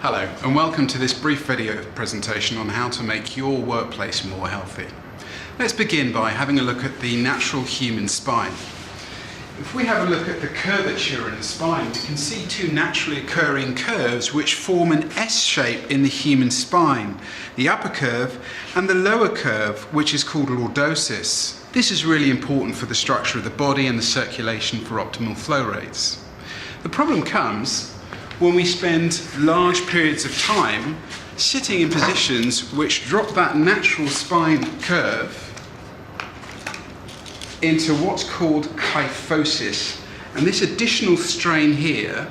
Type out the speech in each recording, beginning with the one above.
Hello and welcome to this brief video presentation on how to make your workplace more healthy. Let's begin by having a look at the natural human spine. If we have a look at the curvature in the spine, we can see two naturally occurring curves which form an S shape in the human spine, the upper curve and the lower curve, which is called lordosis. This is really important for the structure of the body and the circulation for optimal flow rates. The problem comes when we spend large periods of time sitting in positions which drop that natural spine curve into what's called kyphosis. And this additional strain here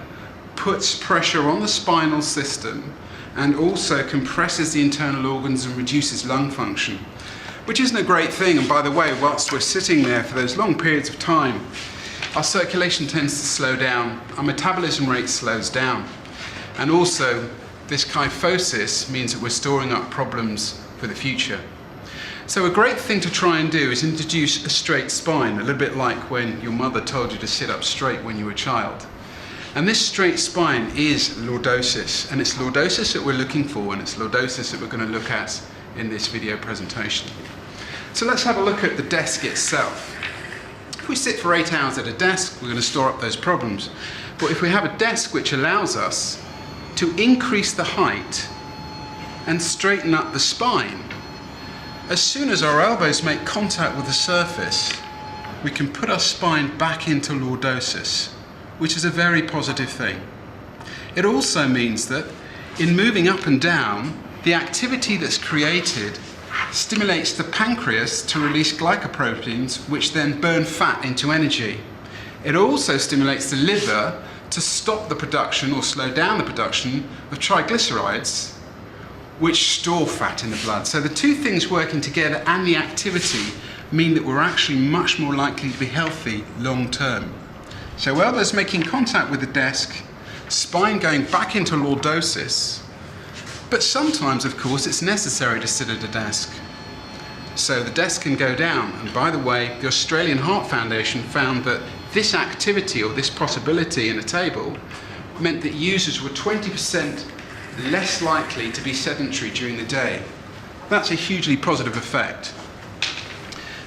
puts pressure on the spinal system and also compresses the internal organs and reduces lung function, which isn't a great thing. And by the way, whilst we're sitting there for those long periods of time, our circulation tends to slow down, our metabolism rate slows down, and also this kyphosis means that we're storing up problems for the future. So a great thing to try and do is introduce a straight spine, a little bit like when your mother told you to sit up straight when you were a child. And this straight spine is lordosis, and it's lordosis that we're looking for, and it's lordosis that we're going to look at in this video presentation. So let's have a look at the desk itself. If we sit for 8 hours at a desk, we're going to store up those problems. But if we have a desk which allows us to increase the height and straighten up the spine, as soon as our elbows make contact with the surface, we can put our spine back into lordosis, which is a very positive thing. It also means that in moving up and down, the activity that's created stimulates the pancreas to release glycoproteins, which then burn fat into energy. It also stimulates the liver to stop the production or slow down the production of triglycerides, which store fat in the blood. So the two things working together and the activity mean that we're actually much more likely to be healthy long term. So elbows making contact with the desk, spine going back into lordosis, but sometimes, of course, it's necessary to sit at a desk. So the desk can go down. And by the way, the Australian Heart Foundation found that this activity or this possibility in a table meant that users were 20% less likely to be sedentary during the day. That's a hugely positive effect.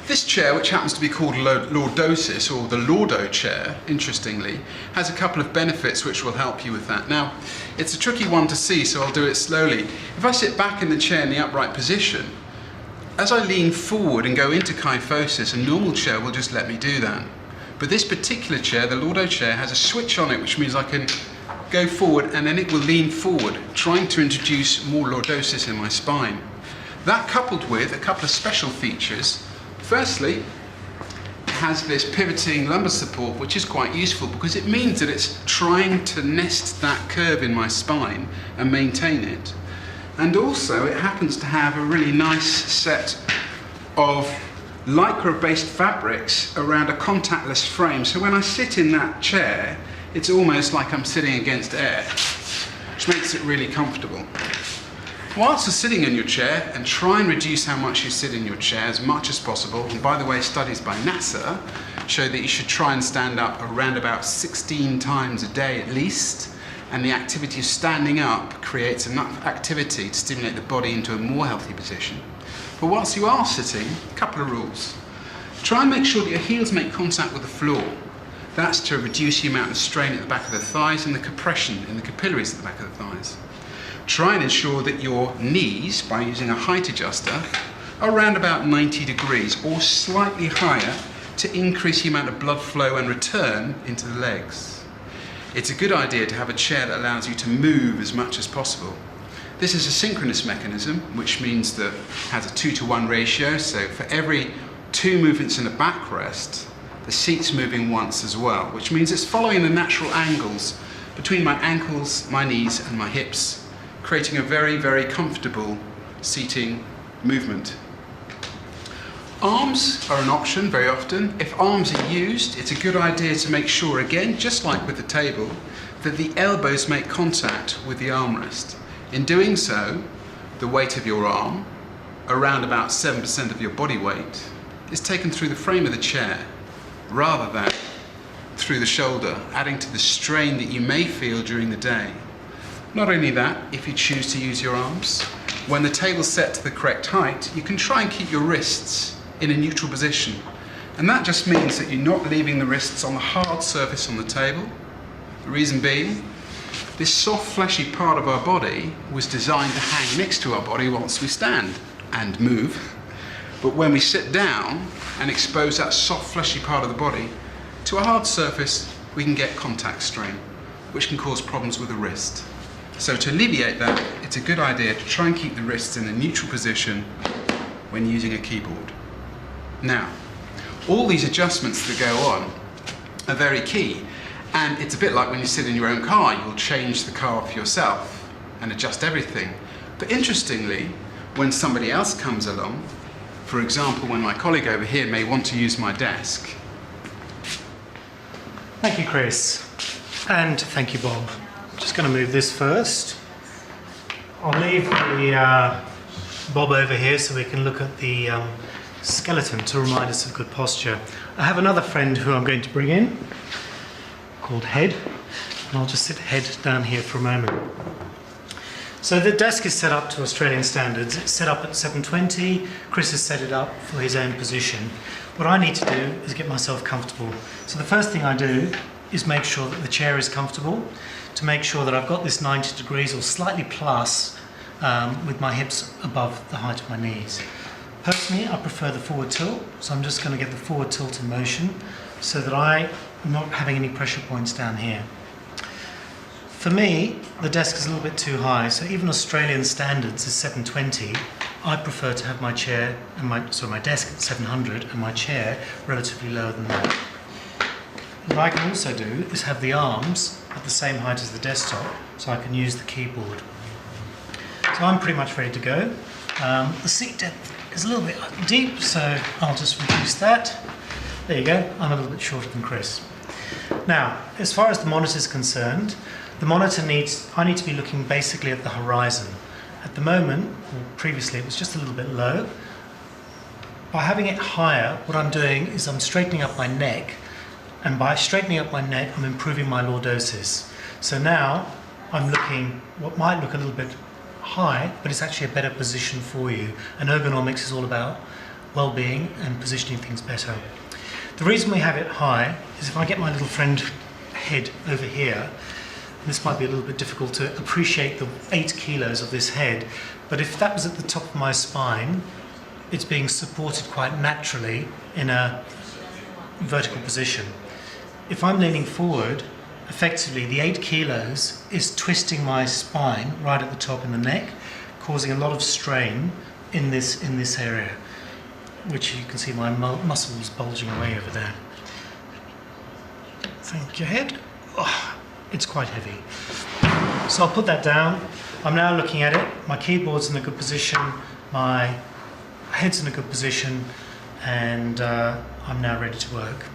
This chair, which happens to be called lordosis, or the Lordo chair, interestingly, has a couple of benefits which will help you with that. Now, it's a tricky one to see, so I'll do it slowly. If I sit back in the chair in the upright position, as I lean forward and go into kyphosis, a normal chair will just let me do that. But this particular chair, the Lordo chair, has a switch on it, which means I can go forward and then it will lean forward, trying to introduce more lordosis in my spine. That, coupled with a couple of special features. Firstly, it has this pivoting lumbar support, which is quite useful because it means that it's trying to nest that curve in my spine and maintain it. And also it happens to have a really nice set of lycra-based fabrics around a contactless frame. So when I sit in that chair, it's almost like I'm sitting against air, which makes it really comfortable. Whilst you're sitting in your chair, and try and reduce how much you sit in your chair as much as possible, and by the way, studies by NASA show that you should try and stand up around about 16 times a day at least, and the activity of standing up creates enough activity to stimulate the body into a more healthy position. But whilst you are sitting, a couple of rules. Try and make sure that your heels make contact with the floor. That's to reduce the amount of strain at the back of the thighs and the compression in the capillaries at the back of the thighs. Try and ensure that your knees, by using a height adjuster, are around about 90 degrees or slightly higher to increase the amount of blood flow and return into the legs. It's a good idea to have a chair that allows you to move as much as possible. This is a synchronous mechanism, which means that it has a 2-to-1 ratio, so for every 2 movements in a backrest, the seat's moving once as well, which means it's following the natural angles between my ankles, my knees and my hips, creating a very, very comfortable seating movement. Arms are an option very often. If arms are used, it's a good idea to make sure, again, just like with the table, that the elbows make contact with the armrest. In doing so, the weight of your arm, around about 7% of your body weight, is taken through the frame of the chair, rather than through the shoulder, adding to the strain that you may feel during the day. Not only that, if you choose to use your arms, when the table's set to the correct height, you can try and keep your wrists in a neutral position. And that just means that you're not leaving the wrists on the hard surface on the table. The reason being, this soft fleshy part of our body was designed to hang next to our body whilst we stand and move. But when we sit down and expose that soft fleshy part of the body to a hard surface, we can get contact strain, which can cause problems with the wrist. So to alleviate that, it's a good idea to try and keep the wrists in a neutral position when using a keyboard. Now, all these adjustments that go on are very key, and it's a bit like when you sit in your own car, you'll change the car for yourself and adjust everything. But interestingly, when somebody else comes along, for example, when my colleague over here may want to use my desk. Thank you, Chris. And thank you, Bob. Just going to move this first. I'll leave the Bob over here so we can look at the skeleton to remind us of good posture. I have another friend who I'm going to bring in called Head, and I'll just sit Head down here for a moment. So the desk is set up to Australian standards. It's set up at 720. Chris has set it up for his own position. What I need to do is get myself comfortable. So the first thing I do is make sure that the chair is comfortable, to make sure that I've got this 90 degrees or slightly plus with my hips above the height of my knees. Personally, I prefer the forward tilt, so I'm just going to get the forward tilt in motion so that I'm not having any pressure points down here. For me, the desk is a little bit too high, so even Australian standards is 720. I prefer to have my chair and my desk at 700 and my chair relatively lower than that. What I can also do is have the arms at the same height as the desktop, so I can use the keyboard. So I'm pretty much ready to go. The seat depth is a little bit deep, so I'll just reduce that. There you go, I'm a little bit shorter than Chris. Now, as far as the monitor is concerned, the monitor I need to be looking basically at the horizon. At the moment, or previously, it was just a little bit low. By having it higher, what I'm doing is I'm straightening up my neck, and by straightening up my neck, I'm improving my lordosis. So now I'm looking what might look a little bit high, but it's actually a better position for you. And ergonomics is all about well-being and positioning things better. The reason we have it high is if I get my little friend Head over here, this might be a little bit difficult to appreciate the 8 kilos of this head, but if that was at the top of my spine, it's being supported quite naturally in a vertical position. If I'm leaning forward, effectively the 8 kilos is twisting my spine right at the top in the neck, causing a lot of strain in this area, which you can see my muscles bulging away over there. Thank you, Head. Oh, it's quite heavy. So I'll put that down. I'm now looking at it. My keyboard's in a good position, my head's in a good position, and I'm now ready to work.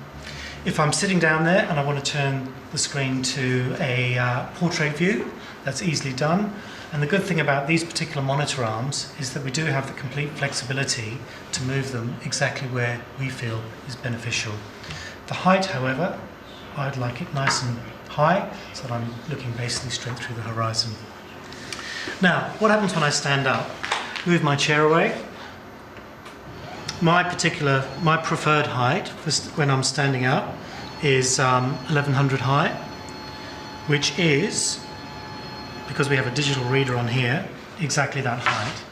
If I'm sitting down there and I want to turn the screen to a portrait view, that's easily done. And the good thing about these particular monitor arms is that we do have the complete flexibility to move them exactly where we feel is beneficial. The height, however, I'd like it nice and high so that I'm looking basically straight through the horizon. Now, what happens when I stand up? Move my chair away. My preferred height when I'm standing up is 1100 high, which is, because we have a digital reader on here, exactly that height.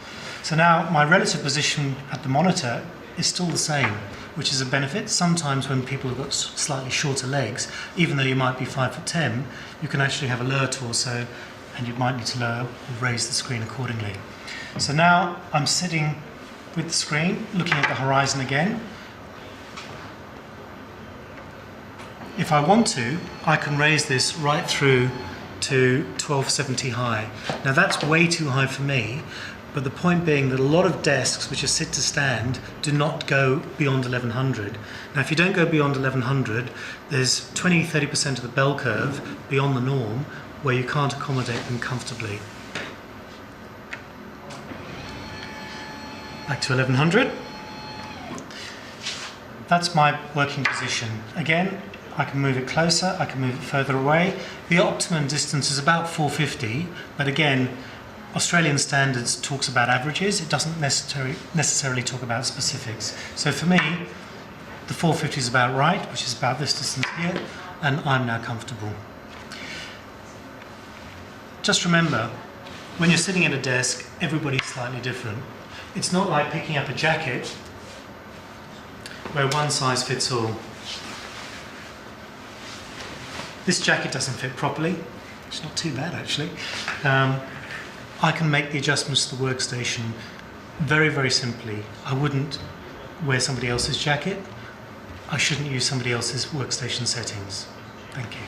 So now my relative position at the monitor is still the same, which is a benefit. Sometimes when people have got slightly shorter legs, even though you might be 5'10", you can actually have a lower torso and you might need to lower or raise the screen accordingly. So now I'm sitting with the screen, looking at the horizon again. If I want to, I can raise this right through to 1270 high. Now that's way too high for me, but the point being that a lot of desks which are sit to stand do not go beyond 1100. Now if you don't go beyond 1100, there's 20-30% of the bell curve beyond the norm where you can't accommodate them comfortably. Back to 1100. That's my working position. Again, I can move it closer, I can move it further away. The optimum distance is about 450, but again, Australian standards talks about averages. It doesn't necessarily talk about specifics. So for me, the 450 is about right, which is about this distance here, and I'm now comfortable. Just remember, when you're sitting at a desk, everybody's slightly different. It's not like picking up a jacket where one size fits all. This jacket doesn't fit properly. It's not too bad actually. I can make the adjustments to the workstation very, very simply. I wouldn't wear somebody else's jacket. I shouldn't use somebody else's workstation settings. Thank you.